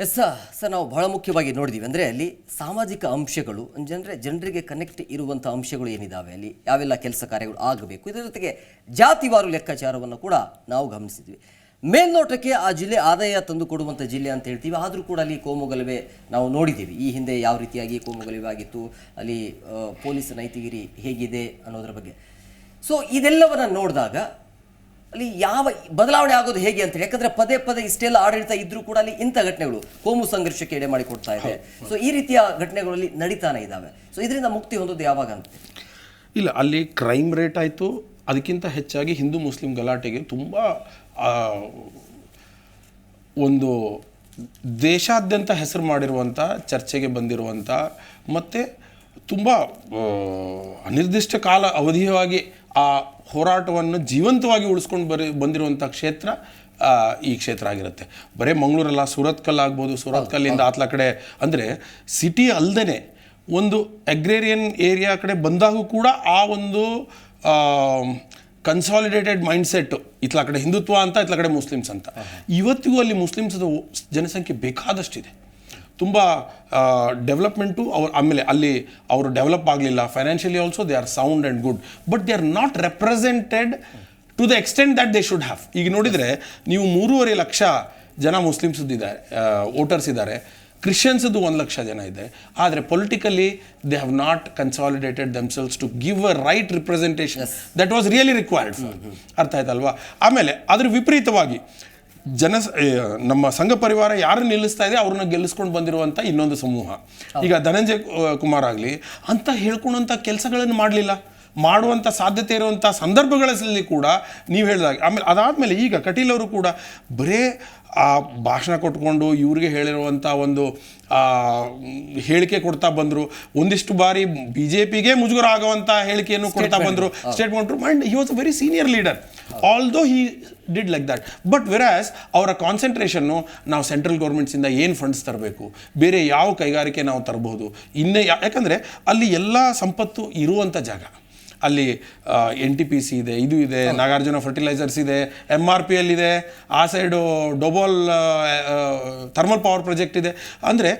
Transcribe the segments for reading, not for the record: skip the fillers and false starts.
Yes sir ನಾವು ಬಹಳ ಮುಖ್ಯವಾಗಿ ನೋಡಿದ್ದೀವಿ ಅಂದರೆ ಅಲ್ಲಿ ಸಾಮಾಜಿಕ ಅಂಶಗಳು ಜನರಿಗೆ ಕನೆಕ್ಟ್ ಇರುವಂಥ ಅಂಶಗಳು ಏನಿದ್ದಾವೆ, ಅಲ್ಲಿ ಯಾವೆಲ್ಲ ಕೆಲಸ ಕಾರ್ಯಗಳು ಆಗಬೇಕು, ಇದರ ಜೊತೆಗೆ ಜಾತಿವಾರು ಲೆಕ್ಕಾಚಾರವನ್ನು ಕೂಡ ನಾವು ಗಮನಿಸಿದ್ವಿ. ಮೇಲ್ನೋಟಕ್ಕೆ ಆ ಜಿಲ್ಲೆ ಆದಾಯ ತಂದು ಕೊಡುವಂಥ ಜಿಲ್ಲೆ ಅಂತ ಹೇಳ್ತೀವಿ, ಆದರೂ ಕೂಡ ಅಲ್ಲಿ ಕೋಮುಗಲಭೆ ನಾವು ನೋಡಿದ್ದೀವಿ. ಈ ಹಿಂದೆ ಯಾವ ರೀತಿಯಾಗಿ ಕೋಮುಗಲಭೆ ಆಗಿತ್ತು, ಅಲ್ಲಿ ಪೊಲೀಸ್ ನೈತಿಗಿರಿ ಹೇಗಿದೆ ಅನ್ನೋದ್ರ ಬಗ್ಗೆ. ಸೊ ಇದೆಲ್ಲವನ್ನು ನೋಡಿದಾಗ ಅಲ್ಲಿ ಯಾವ ಬದಲಾವಣೆ ಆಗೋದು ಹೇಗೆ ಅಂತೇಳಿ, ಯಾಕಂದರೆ ಪದೇ ಪದೇ ಇಷ್ಟೆಲ್ಲ ಆಡಳಿತ ಇದ್ದರೂ ಕೂಡ ಅಲ್ಲಿ ಇಂಥ ಘಟನೆಗಳು ಕೋಮು ಸಂಘರ್ಷಕ್ಕೆ ಎಡೆ ಮಾಡಿಕೊಡ್ತಾ ಇದೆ. ಸೊ ಈ ರೀತಿಯ ಘಟನೆಗಳಲ್ಲಿ ನಡೀತಾನೆ ಇದ್ದಾವೆ. ಸೊ ಇದರಿಂದ ಮುಕ್ತಿ ಹೊಂದೋದು ಯಾವಾಗ ಅಂತ? ಇಲ್ಲ, ಅಲ್ಲಿ ಕ್ರೈಮ್ ರೇಟ್ ಆಯಿತು, ಅದಕ್ಕಿಂತ ಹೆಚ್ಚಾಗಿ ಹಿಂದೂ ಮುಸ್ಲಿಂ ಗಲಾಟೆಗೆ ತುಂಬ ಒಂದು ದೇಶಾದ್ಯಂತ ಹೆಸರು ಮಾಡಿರುವಂಥ, ಚರ್ಚೆಗೆ ಬಂದಿರುವಂಥ ಮತ್ತು ತುಂಬ ಅನಿರ್ದಿಷ್ಟ ಕಾಲ ಅವಧಿಯಾಗಿ ಆ ಹೋರಾಟವನ್ನು ಜೀವಂತವಾಗಿ ಉಳಿಸ್ಕೊಂಡು ಬಂದಿರುವಂಥ ಕ್ಷೇತ್ರ ಈ ಕ್ಷೇತ್ರ ಆಗಿರುತ್ತೆ. ಬರೀ ಮಂಗಳೂರಲ್ಲ, ಸೂರತ್ಕಲ್ ಆಗ್ಬೋದು, ಸೂರತ್ಕಲ್ಲಿಂದ ಆತ್ಲ ಕಡೆ ಅಂದರೆ ಸಿಟಿ ಅಲ್ಲದೆ ಒಂದು ಅಗ್ರೇರಿಯನ್ ಏರಿಯಾ ಕಡೆ ಬಂದಾಗೂ ಕೂಡ ಆ ಒಂದು ಕನ್ಸಾಲಿಡೇಟೆಡ್ ಮೈಂಡ್ಸೆಟ್ಟು, ಇತ್ಲ ಕಡೆ ಹಿಂದುತ್ವ ಅಂತ, ಇತ್ಲ ಕಡೆ ಮುಸ್ಲಿಮ್ಸ್ ಅಂತ. ಇವತ್ತಿಗೂ ಅಲ್ಲಿ ಮುಸ್ಲಿಮ್ಸ್ದು ಜನಸಂಖ್ಯೆ ಬೇಕಾದಷ್ಟಿದೆ. ತುಂಬ ಡೆವಲಪ್ಮೆಂಟು ಆಮೇಲೆ ಅಲ್ಲಿ ಅವರು ಡೆವಲಪ್ ಆಗಲಿಲ್ಲ. Financially also they are sound and good, but they are not represented to the extent that they should have. ಈಗ ನೋಡಿದರೆ ನೀವು 3.5 ಲಕ್ಷ ಜನ ಮುಸ್ಲಿಮ್ಸ್ದಿದ್ದಾರೆ, ವೋಟರ್ಸ್ ಇದ್ದಾರೆ. ಕ್ರಿಶ್ಚಿಯನ್ಸ್ದು 1 ಲಕ್ಷ ಜನ ಇದೆ. ಆದರೆ politically they have not consolidated themselves to give a right representation that was really required. ಅರ್ಥ ಆಯ್ತಲ್ವಾ? ಆಮೇಲೆ ಅದ್ರ ವಿಪರೀತವಾಗಿ ನಮ್ಮ ಸಂಘ ಪರಿವಾರ ಯಾರು ನಿಲ್ಲಿಸ್ತಾ ಇದೆ ಅವ್ರನ್ನ ಗೆಲ್ಲಿಸ್ಕೊಂಡು ಬಂದಿರುವಂಥ ಇನ್ನೊಂದು ಸಮೂಹ. ಈಗ ಧನಂಜಯ ಕುಮಾರ್ ಆಗಲಿ ಅಂತ ಹೇಳ್ಕೊಳ್ಳುವಂಥ ಕೆಲಸಗಳನ್ನು ಮಾಡಲಿಲ್ಲ. ಮಾಡುವಂಥ ಸಾಧ್ಯತೆ ಇರುವಂಥ ಸಂದರ್ಭಗಳಲ್ಲಿ ಕೂಡ ನೀವು ಹೇಳಿದಾಗ, ಆಮೇಲೆ ಅದಾದಮೇಲೆ ಈಗ ಕಟೀಲ್ ಅವರು ಕೂಡ ಬರೇ ಆ ಭಾಷಣ ಕೊಟ್ಕೊಂಡು ಇವ್ರಿಗೆ ಹೇಳಿರುವಂಥ ಒಂದು ಹೇಳಿಕೆ ಕೊಡ್ತಾ ಬಂದರು. ಒಂದಿಷ್ಟು ಬಾರಿ BJPಗೆ ಮುಜುಗರ ಆಗುವಂಥ ಹೇಳಿಕೆಯನ್ನು ಕೊಡ್ತಾ ಬಂದರು, ಸ್ಟೇಟ್ಮೆಂಟ್ರು. And he was a very senior leader, although he did like that. But whereas ಅವರ ಕಾನ್ಸಂಟ್ರೇಷನ್ನು ನಾವು ಸೆಂಟ್ರಲ್ ಗೌರ್ಮೆಂಟ್ಸಿಂದ ಏನು ಫಂಡ್ಸ್ ತರಬೇಕು, ಬೇರೆ ಯಾವ ಕೈಗಾರಿಕೆ ನಾವು ತರಬಹುದು, ಇನ್ನೇ ಯಾಕಂದರೆ ಅಲ್ಲಿ ಎಲ್ಲ ಸಂಪತ್ತು ಇರುವಂಥ ಜಾಗ. ಅಲ್ಲಿ NTPC ಇದೆ, ಇದು ಇದೆ, ನಾಗಾರ್ಜುನ ಫರ್ಟಿಲೈಸರ್ಸ್ ಇದೆ, MRPL ಇದೆ, ಆ ಸೈಡು ಡೊಬೋಲ್ ಥರ್ಮಲ್ ಪವರ್ ಪ್ರಾಜೆಕ್ಟ್ ಇದೆ. ಅಂದರೆ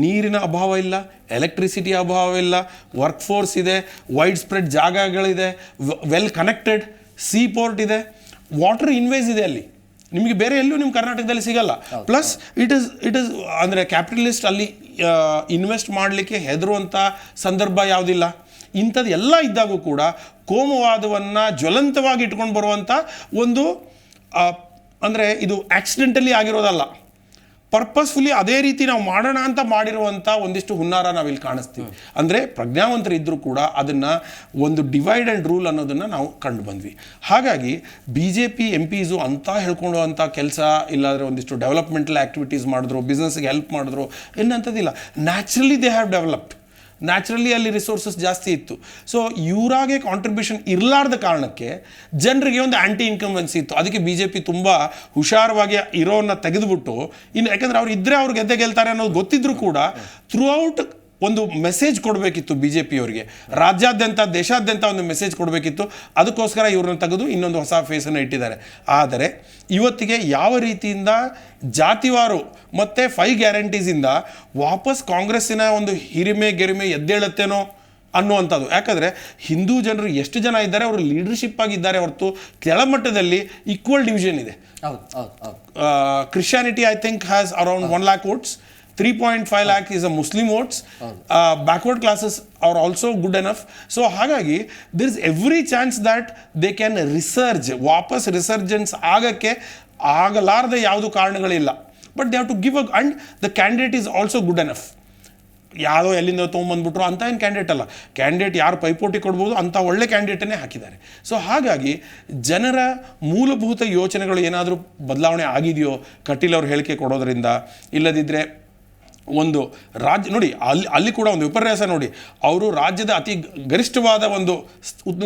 ನೀರಿನ ಅಭಾವ ಇಲ್ಲ, ಎಲೆಕ್ಟ್ರಿಸಿಟಿ ಅಭಾವ ಇಲ್ಲ, ವರ್ಕ್ ಫೋರ್ಸ್ ಇದೆ, ವೈಡ್ ಸ್ಪ್ರೆಡ್ ಜಾಗಗಳಿದೆ, ವೆಲ್ ಕನೆಕ್ಟೆಡ್ ಸೀ ಪೋರ್ಟ್ ಇದೆ, ವಾಟರ್ ಇನ್ವೇಸ್ ಇದೆ. ಅಲ್ಲಿ ನಿಮಗೆ ಬೇರೆ ಎಲ್ಲೂ ನಿಮ್ಮ ಕರ್ನಾಟಕದಲ್ಲಿ ಸಿಗಲ್ಲ. ಪ್ಲಸ್ ಇಟ್ ಇಸ್ ಅಂದರೆ ಕ್ಯಾಪಿಟಲಿಸ್ಟ್ ಅಲ್ಲಿ ಇನ್ವೆಸ್ಟ್ ಮಾಡಲಿಕ್ಕೆ ಹೆದರುವಂಥ ಸಂದರ್ಭ ಯಾವುದಿಲ್ಲ. ಇಂಥದ್ದು ಎಲ್ಲ ಇದ್ದಾಗೂ ಕೂಡ ಕೋಮುವಾದವನ್ನು ಜ್ವಲಂತವಾಗಿ ಇಟ್ಕೊಂಡು ಬರುವಂಥ ಒಂದು ಅಂದರೆ ಇದು ಆಕ್ಸಿಡೆಂಟಲಿ ಆಗಿರೋದಲ್ಲ, ಪರ್ಪಸ್ಫುಲಿ ಅದೇ ರೀತಿ ನಾವು ಮಾಡೋಣ ಅಂತ ಮಾಡಿರುವಂಥ ಒಂದಿಷ್ಟು ಹುನ್ನಾರ ನಾವಿಲ್ಲಿ ಕಾಣಿಸ್ತೀವಿ. ಅಂದರೆ ಪ್ರಜ್ಞಾವಂತರು ಇದ್ದರೂ ಕೂಡ ಅದನ್ನು ಒಂದು ಡಿವೈಡ್ ಆ್ಯಂಡ್ ರೂಲ್ ಅನ್ನೋದನ್ನು ನಾವು ಕಂಡು ಬಂದ್ವಿ. ಹಾಗಾಗಿ BJP MPs ಅಂತ ಹೇಳ್ಕೊಳ್ಳುವಂಥ ಕೆಲಸ, ಇಲ್ಲಾಂದರೆ ಒಂದಿಷ್ಟು ಡೆವಲಪ್ಮೆಂಟಲ್ ಆ್ಯಕ್ಟಿವಿಟೀಸ್ ಮಾಡಿದ್ರು, ಬಿಸ್ನೆಸ್ಗೆ ಹೆಲ್ಪ್ ಮಾಡಿದ್ರು ಏನಂಥದ್ದಿಲ್ಲ. Naturally they have developed. Naturally ಅಲ್ಲಿ ರಿಸೋರ್ಸಸ್ ಜಾಸ್ತಿ ಇತ್ತು. ಸೊ ಇವರಾಗೆ ಕಾಂಟ್ರಿಬ್ಯೂಷನ್ ಇರಲಾರ್ದ ಕಾರಣಕ್ಕೆ ಜನರಿಗೆ ಒಂದು ಆ್ಯಂಟಿ ಇನ್ಕಂಬೆನ್ಸಿ ಇತ್ತು. ಅದಕ್ಕೆ BJP ತುಂಬ ಹುಷಾರವಾಗಿ ಇರೋನ್ನ ತೆಗೆದುಬಿಟ್ಟು, ಇನ್ನು ಯಾಕಂದರೆ ಅವ್ರು ಇದ್ದರೆ ಅವ್ರು ಗೆಲ್ತಾರೆ ಅನ್ನೋದು ಗೊತ್ತಿದ್ರೂ ಕೂಡ ಥ್ರೂ ಔಟ್ ಒಂದು ಮೆಸೇಜ್ ಕೊಡಬೇಕಿತ್ತು BJP ಅವರಿಗೆ, ರಾಜ್ಯಾದ್ಯಂತ ದೇಶಾದ್ಯಂತ ಒಂದು ಮೆಸೇಜ್ ಕೊಡಬೇಕಿತ್ತು. ಅದಕ್ಕೋಸ್ಕರ ಇವ್ರನ್ನ ತೆಗೆದು ಇನ್ನೊಂದು ಹೊಸ ಫೇಸನ್ನು ಇಟ್ಟಿದ್ದಾರೆ. ಆದರೆ ಇವತ್ತಿಗೆ ಯಾವ ರೀತಿಯಿಂದ ಜಾತಿವಾರು ಮತ್ತು 5 ಗ್ಯಾರಂಟೀಸಿಂದ ವಾಪಸ್ ಕಾಂಗ್ರೆಸ್ಸಿನ ಒಂದು ಹಿರಿಮೆ ಎದ್ದೇಳುತ್ತೇನೋ ಅನ್ನುವಂಥದ್ದು. ಯಾಕಂದರೆ ಹಿಂದೂ ಜನರು ಎಷ್ಟು ಜನ ಇದ್ದಾರೆ, ಅವರು ಲೀಡರ್ಶಿಪ್ ಆಗಿದ್ದಾರೆ ಹೊರತು ಕೆಳಮಟ್ಟದಲ್ಲಿ ಈಕ್ವಲ್ ಡಿವಿಷನ್ ಇದೆ. Christianity I think has around 1 lakh votes. 3.5 lakh is a Muslim votes. Backward classes are also good enough. So ಹಾಗಾಗಿ there is every chance that they can resurge. ವಾಪಸ್ ರಿಸರ್ಜೆನ್ಸ್ ಆಗಲಾರದೆ ಯಾವುದು ಕಾರಣಗಳಿಲ್ಲ. But they have to give and the candidate is also good enough. ಯಾವುದೋ ಎಲ್ಲಿಂದ ತೊಗೊಂಬಂದ್ಬಿಟ್ರು ಅಂತ ಏನು candidate ಅಲ್ಲ. ಕ್ಯಾಂಡಿಡೇಟ್ ಯಾರು ಪೈಪೋಟಿ ಕೊಡ್ಬೋದು ಅಂಥ ಒಳ್ಳೆ ಕ್ಯಾಂಡಿಡೇಟನ್ನೇ ಹಾಕಿದ್ದಾರೆ. ಸೊ ಹಾಗಾಗಿ ಜನರ ಮೂಲಭೂತ ಯೋಚನೆಗಳು ಏನಾದರೂ ಬದಲಾವಣೆ ಆಗಿದೆಯೋ ಕಟೀಲ್ ಅವ್ರ ಹೇಳಿಕೆ ಕೊಡೋದ್ರಿಂದ, ಇಲ್ಲದಿದ್ದರೆ ಒಂದು ರಾಜ್ಯ ನೋಡಿ, ಅಲ್ಲಿ ಕೂಡ ಒಂದು ವಿಪರ್ಯಾಸ ನೋಡಿ. ಅವರು ರಾಜ್ಯದ ಅತಿ ಗರಿಷ್ಠವಾದ ಒಂದು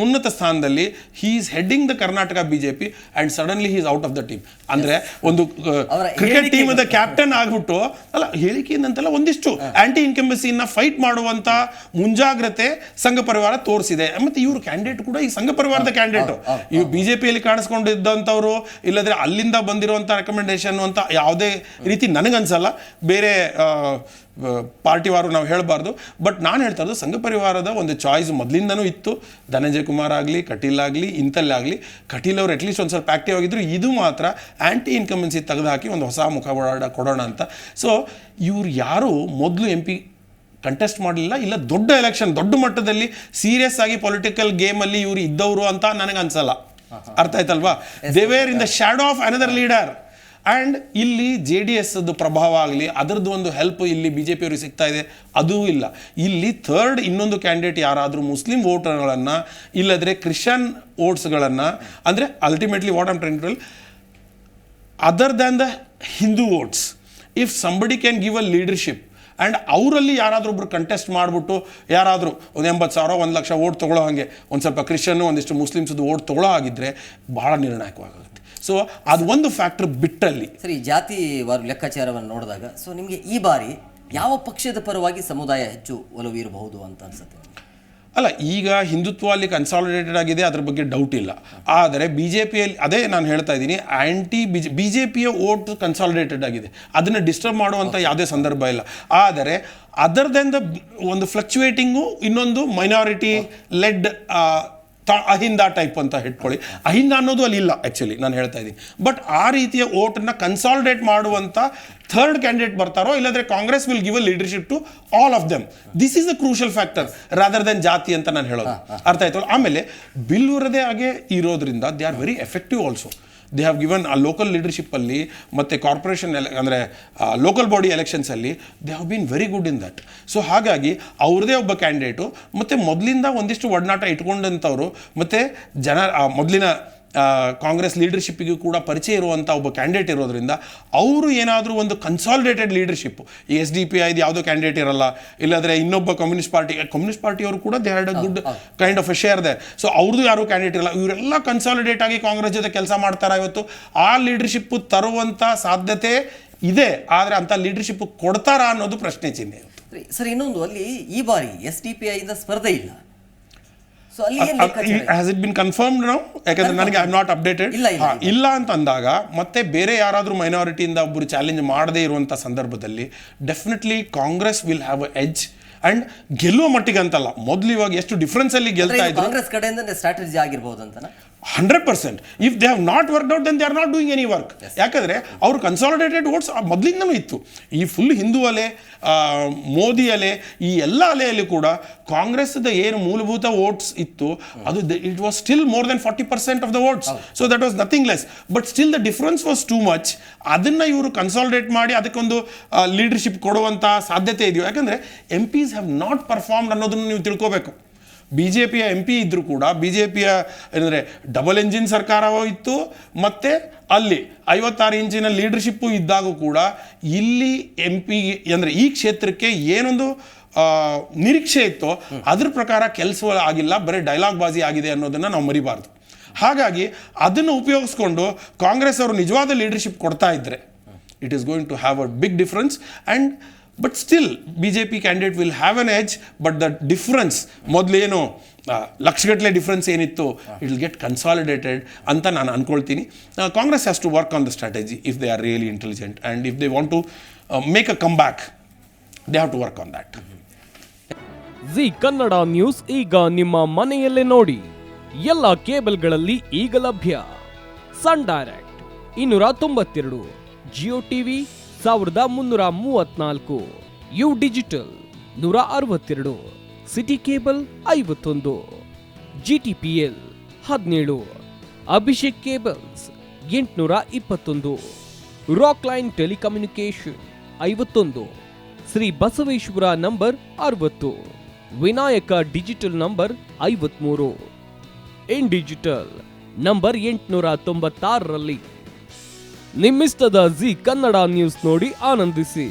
ಉನ್ನತ ಸ್ಥಾನದಲ್ಲಿ he is heading the Karnataka BJP and suddenly he is out of the team. ಅಂದರೆ ಒಂದು ಕ್ರಿಕೆಟ್ ಟೀಮದ ಕ್ಯಾಪ್ಟನ್ ಆಗ್ಬಿಟ್ಟು, ಅಲ್ಲ ಹೇಳಿಕೆಯಿಂದಂತೆಲ್ಲ ಒಂದಿಷ್ಟು ಆಂಟಿ ಇನ್ಕಂಬೆನ್ಸಿನ ಫೈಟ್ ಮಾಡುವಂತ ಮುಂಜಾಗ್ರತೆ ಸಂಘ ಪರಿವಾರ ತೋರಿಸಿದೆ. ಮತ್ತೆ ಇವರು ಕ್ಯಾಂಡಿಡೇಟ್ ಕೂಡ ಈ ಸಂಘ ಪರಿವಾರದ ಕ್ಯಾಂಡಿಡೇಟ್, ಇವು BJPಯಲ್ಲಿ ಕಾಣಿಸ್ಕೊಂಡಿದ್ದಂಥವ್ರು, ಇಲ್ಲದ್ರೆ ಅಲ್ಲಿಂದ ಬಂದಿರುವಂಥ ರೆಕಮೆಂಡೇಶನ್ ಅಂತ ಯಾವುದೇ ರೀತಿ ನನಗನ್ಸಲ್ಲ. ಬೇರೆ ಪಾರ್ಟಿವಾರು ನಾವು ಹೇಳಬಾರ್ದು. ಬಟ್ ನಾನು ಹೇಳ್ತಾ ಇರೋದು ಸಂಘ ಪರಿವಾರದ ಒಂದು ಚಾಯ್ಸ್ ಮೊದಲಿಂದನೂ ಇತ್ತು. ಧನಂಜಯ ಕುಮಾರ್ ಆಗಲಿ, ಕಟೀಲ್ ಆಗಲಿ, ಇಂಥಲ್ಲಾಗಲಿ, ಕಟೀಲ್ ಅವರು ಅಟ್ಲೀಸ್ಟ್ ಒಂದು ಸ್ವಲ್ಪ ಆ್ಯಕ್ಟಿವ್ ಆಗಿದ್ರು. ಇದು ಮಾತ್ರ ಆ್ಯಂಟಿ ಇನ್ಕಂಬೆನ್ಸಿ ತೆಗೆದುಹಾಕಿ ಒಂದು ಹೊಸ ಮುಖ ಕೊಡೋಣ ಅಂತ. ಸೊ ಇವ್ರು ಯಾರು ಮೊದಲು MP ಕಂಟೆಸ್ಟ್ ಮಾಡಲಿಲ್ಲ, ಇಲ್ಲ ದೊಡ್ಡ ಎಲೆಕ್ಷನ್ ದೊಡ್ಡ ಮಟ್ಟದಲ್ಲಿ ಸೀರಿಯಸ್ ಆಗಿ ಪೊಲಿಟಿಕಲ್ ಗೇಮಲ್ಲಿ ಇವರು ಇದ್ದವರು ಅಂತ ನನಗೆ ಅನ್ಸಲ್ಲ. ಅರ್ಥ ಆಯ್ತಲ್ವಾ? They were in the shadow of another leader. And ಇಲ್ಲಿ JDS ಪ್ರಭಾವ ಆಗಲಿ, ಅದರದ್ದು ಒಂದು ಹೆಲ್ಪ್ ಇಲ್ಲಿ BJP ಅವರಿಗೆ ಸಿಗ್ತಾ ಇದೆ, ಅದೂ ಇಲ್ಲ. ಇಲ್ಲಿ ಥರ್ಡ್ ಇನ್ನೊಂದು ಕ್ಯಾಂಡಿಡೇಟ್ ಯಾರಾದರೂ ಮುಸ್ಲಿಂ ವೋಟರ್ಗಳನ್ನು, ಇಲ್ಲದ್ರೆ ಕ್ರಿಶ್ಚಿಯನ್ ವೋಟ್ಸ್ಗಳನ್ನು, ಅಂದರೆ ultimately what am trying to tell, other than the Hindu votes, if somebody can give a leadership and ಅವರಲ್ಲಿ ಯಾರಾದರೂ ಒಬ್ರು ಕಂಟೆಸ್ಟ್ ಮಾಡಿಬಿಟ್ಟು ಯಾರಾದರೂ ಒಂದು 80,000 1 ಲಕ್ಷ ವೋಟ್ ತೊಗೊಳ್ಳೋ ಹಾಗೆ ಒಂದು ಸ್ವಲ್ಪ ಕ್ರಿಶ್ಚಿಯನ್ನು ಒಂದಿಷ್ಟು ಮುಸ್ಲಿಮ್ಸದ್ದು ವೋಟ್ ತೊಗೊಳ್ಳೋ ಆಗಿದ್ದರೆ ಭಾಳ ನಿರ್ಣಾಯಕವಾಗುತ್ತೆ. ಸೊ ಅದು ಒಂದು ಫ್ಯಾಕ್ಟರ್ ಬಿಟ್ಟಲ್ಲಿ. ಸರಿ, ಜಾತಿವಾರು ಲೆಕ್ಕಾಚಾರವನ್ನು ನೋಡಿದಾಗ ಸೊ ನಿಮಗೆ ಈ ಬಾರಿ ಯಾವ ಪಕ್ಷದ ಪರವಾಗಿ ಸಮುದಾಯ ಹೆಚ್ಚು ಒಲವು ಇರಬಹುದು ಅಂತ ಅನ್ಸುತ್ತೆ? ಅಲ್ಲ, ಈಗ ಹಿಂದುತ್ವ ಅಲ್ಲಿ ಕನ್ಸಾಲಿಡೇಟೆಡ್ ಆಗಿದೆ, ಅದ್ರ ಬಗ್ಗೆ ಡೌಟ್ ಇಲ್ಲ. ಆದರೆ BJPಯಲ್ಲಿ ಅದೇ ನಾನು ಹೇಳ್ತಾ ಇದ್ದೀನಿ, BJPಯ ವೋಟ್ ಕನ್ಸಾಲಿಡೇಟೆಡ್ ಆಗಿದೆ, ಅದನ್ನು ಡಿಸ್ಟರ್ಬ್ ಮಾಡುವಂಥ ಯಾವುದೇ ಸಂದರ್ಭ ಇಲ್ಲ. ಆದರೆ ಅದರ್ ದೆನ್ ದ ಒಂದು ಫ್ಲಕ್ಚುಯೇಟಿಂಗು ಇನ್ನೊಂದು ಮೈನಾರಿಟಿ ಲೆಡ್ ಅಹಿಂದ ಟೈಪ್ ಅಂತ ಇಟ್ಕೊಳ್ಳಿ. ಅಹಿಂದ ಅನ್ನೋದು ಅಲ್ಲಿ ಇಲ್ಲ ಆ್ಯಕ್ಚುಲಿ, ನಾನು ಹೇಳ್ತಾ ಇದ್ದೀನಿ. ಬಟ್ ಆ ರೀತಿಯ ವೋಟನ್ನು ಕನ್ಸಾಲಿಡೇಟ್ ಮಾಡುವಂಥ ಥರ್ಡ್ ಕ್ಯಾಂಡಿಡೇಟ್ ಬರ್ತಾರೋ, ಇಲ್ಲಾಂದರೆ Congress will give a leadership to all of them. This is a crucial factor rather than ಜಾತಿ ಅಂತ ನಾನು ಹೇಳೋದು. ಅರ್ಥ ಆಯ್ತಲ್ಲ? ಆಮೇಲೆ ಬಿಲ್ ಇರದೇ ಹಾಗೆ ಇರೋದ್ರಿಂದ they are very effective also. They have given a local ಲೀಡರ್ಶಿಪ್ಪಲ್ಲಿ ಮತ್ತು ಕಾರ್ಪೊರೇಷನ್ ಅಂದರೆ ಲೋಕಲ್ ಬಾಡಿ ಎಲೆಕ್ಷನ್ಸಲ್ಲಿ they have been very good in that. So ಹಾಗಾಗಿ ಅವ್ರದ್ದೇ ಒಬ್ಬ ಕ್ಯಾಂಡಿಡೇಟು, ಮತ್ತು ಮೊದಲಿಂದ ಒಂದಿಷ್ಟು ಒಡನಾಟ ಇಟ್ಕೊಂಡಂಥವ್ರು, ಮತ್ತು ಮೊದಲಿನ ಕಾಂಗ್ರೆಸ್ ಲೀಡರ್ಶಿಪ್ಪಿಗೂ ಕೂಡ ಪರಿಚಯ ಇರುವಂಥ ಒಬ್ಬ ಕ್ಯಾಂಡಿಡೇಟ್ ಇರೋದ್ರಿಂದ ಅವರು ಏನಾದರೂ ಒಂದು ಕನ್ಸಾಲಿಡೇಟೆಡ್ ಲೀಡರ್ಶಿಪ್, ಈ SDPI ಯಾವುದೋ ಕ್ಯಾಂಡಿಡೇಟ್ ಇರಲ್ಲ, ಇಲ್ಲಾಂದರೆ ಇನ್ನೊಬ್ಬ ಕಮ್ಯುನಿಸ್ಟ್ ಪಾರ್ಟಿಯವರು ಕೂಡ they had a good kind of A share they. So ಅವ್ರದ್ದು ಯಾರೂ ಕ್ಯಾಂಡಿಡೇಟ್ ಇರಲ್ಲ, ಇವರೆಲ್ಲ ಕನ್ಸಾಲಿಡೇಟ್ ಆಗಿ ಕಾಂಗ್ರೆಸ್ ಜೊತೆ ಕೆಲಸ ಮಾಡ್ತಾರೆ. ಇವತ್ತು ಆ ಲೀಡರ್ಶಿಪ್ಪು ತರುವಂಥ ಸಾಧ್ಯತೆ ಇದೆ, ಆದರೆ ಅಂಥ ಲೀಡರ್ಶಿಪ್ ಕೊಡ್ತಾರಾ ಅನ್ನೋದು ಪ್ರಶ್ನೆ ಚಿಹ್ನೆ. ಸರ್, ಇನ್ನೊಂದು ಅಲ್ಲಿ ಈ ಬಾರಿ SDPI ಇಂದ ಸ್ಪರ್ಧೆ ಇಲ್ಲ. Has it been confirmed now? ಯಾಕಂದ್ರೆ ನನಗೆ ಐ ಆಮ್ ನಾಟ್ ಅಪ್ಡೇಟೆಡ್. ಇಲ್ಲ ಅಂತ ಅಂದಾಗ ಮತ್ತೆ ಬೇರೆ ಯಾರಾದರೂ ಮೈನಾರಿಟಿಯಿಂದ ಒಬ್ಬರು ಚಾಲೆಂಜ್ ಮಾಡದೇ ಇರುವಂಥ ಸಂದರ್ಭದಲ್ಲಿ definitely Congress will have a edge. And ಗೆಲ್ಲುವ ಮಟ್ಟಿಗೆ ಅಂತಲ್ಲ, ಮೊದಲು ಇವಾಗ ಎಷ್ಟು ಡಿಫ್ರೆನ್ಸ್ ಅಲ್ಲಿ ಗೆಲ್ತಾ ಇದ್ರು, ಕಾಂಗ್ರೆಸ್ ಕಡೆಯಿಂದ ಸ್ಟ್ರಾಟಜಿ ಆಗಿರಬಹುದು ಅಂತ 100%. If they have not worked out then they are not doing any work. ಯಾಕಂದರೆ ಅವರು ಕನ್ಸಾಲಿಡೇಟೆಡ್ ವೋಟ್ಸ್ ಮೊದಲಿಂದನೂ ಇತ್ತು. ಈ ಫುಲ್ ಹಿಂದೂ ಅಲೆ, ಮೋದಿ ಅಲೆ, ಈ ಎಲ್ಲ ಅಲೆಯಲ್ಲಿ ಕೂಡ ಕಾಂಗ್ರೆಸ್ದ ಏನು ಮೂಲಭೂತ ವೋಟ್ಸ್ ಇತ್ತು ಅದು it was still more than 40% of the votes. So that was nothing less. But still the difference was too much. ಅದನ್ನು ಇವರು ಕನ್ಸಾಲಿಡೇಟ್ ಮಾಡಿ ಅದಕ್ಕೊಂದು ಲೀಡರ್ಶಿಪ್ ಕೊಡುವಂಥ ಸಾಧ್ಯತೆ ಇದೆಯೋ. ಯಾಕಂದರೆ MPs ಹ್ಯಾವ್ ನಾಟ್ ಪರ್ಫಾರ್ಮ್ಡ್ ಅನ್ನೋದನ್ನು ನೀವು ತಿಳ್ಕೋಬೇಕು. BJPಯ MP ಇದ್ದರೂ ಕೂಡ BJPಯ ಏನಂದರೆ ಡಬಲ್ ಎಂಜಿನ್ ಸರ್ಕಾರವೂ ಇತ್ತು, ಮತ್ತು ಅಲ್ಲಿ 56 ಇಂಚಿನ ಲೀಡರ್ಶಿಪ್ಪು ಇದ್ದಾಗೂ ಕೂಡ ಇಲ್ಲಿ MP ಅಂದರೆ ಈ ಕ್ಷೇತ್ರಕ್ಕೆ ಏನೊಂದು ನಿರೀಕ್ಷೆ ಇತ್ತೋ ಅದ್ರ ಪ್ರಕಾರ ಕೆಲಸ ಆಗಿಲ್ಲ, ಬರೀ ಡೈಲಾಗ್ ಬಾಜಿ ಆಗಿದೆ ಅನ್ನೋದನ್ನು ನಾವು ಮರಿಬಾರ್ದು. ಹಾಗಾಗಿ ಅದನ್ನು ಉಪಯೋಗಿಸ್ಕೊಂಡು ಕಾಂಗ್ರೆಸ್ ಅವರು ನಿಜವಾದ ಲೀಡರ್ಶಿಪ್ ಕೊಡ್ತಾ ಇದ್ದರೆ it is going to have a big difference. And but still BJP candidate will have an edge. But the difference ಮೊದಲೇನು ಲಕ್ಷಗಟ್ಟಲೆ ಡಿಫ್ರೆನ್ಸ್ ಏನಿತ್ತು ಇಟ್ ವಿಲ್ ಗೆಟ್ ಕನ್ಸಾಲಿಡೇಟೆಡ್ ಅಂತ ನಾನು ಅಂದ್ಕೊಳ್ತೀನಿ. Congress has to work on the strategy if they are really intelligent and if they want to make a comeback they have to work on that. Zee Kannada news ಈಗ ನಿಮ್ಮ ಮನೆಯಲ್ಲೇ ನೋಡಿ. ಎಲ್ಲ ಕೇಬಲ್ಗಳಲ್ಲಿ ಈಗ ಲಭ್ಯ. Sun Direct 292, Jio TV 1334, U digital 162, city cable 51, GTPL 17, Abhishek cables 821, Rockline telecommunication 51, Shri Basaveshwara number 60, Vinayaka digital number 53, in digital number 896ರಲ್ಲಿ. ನಿಮ್ಮಿಸ್ತದ ಜಿ ಕನ್ನಡ ನ್ಯೂಸ್ ನೋಡಿ ಆನಂದಿಸಿ.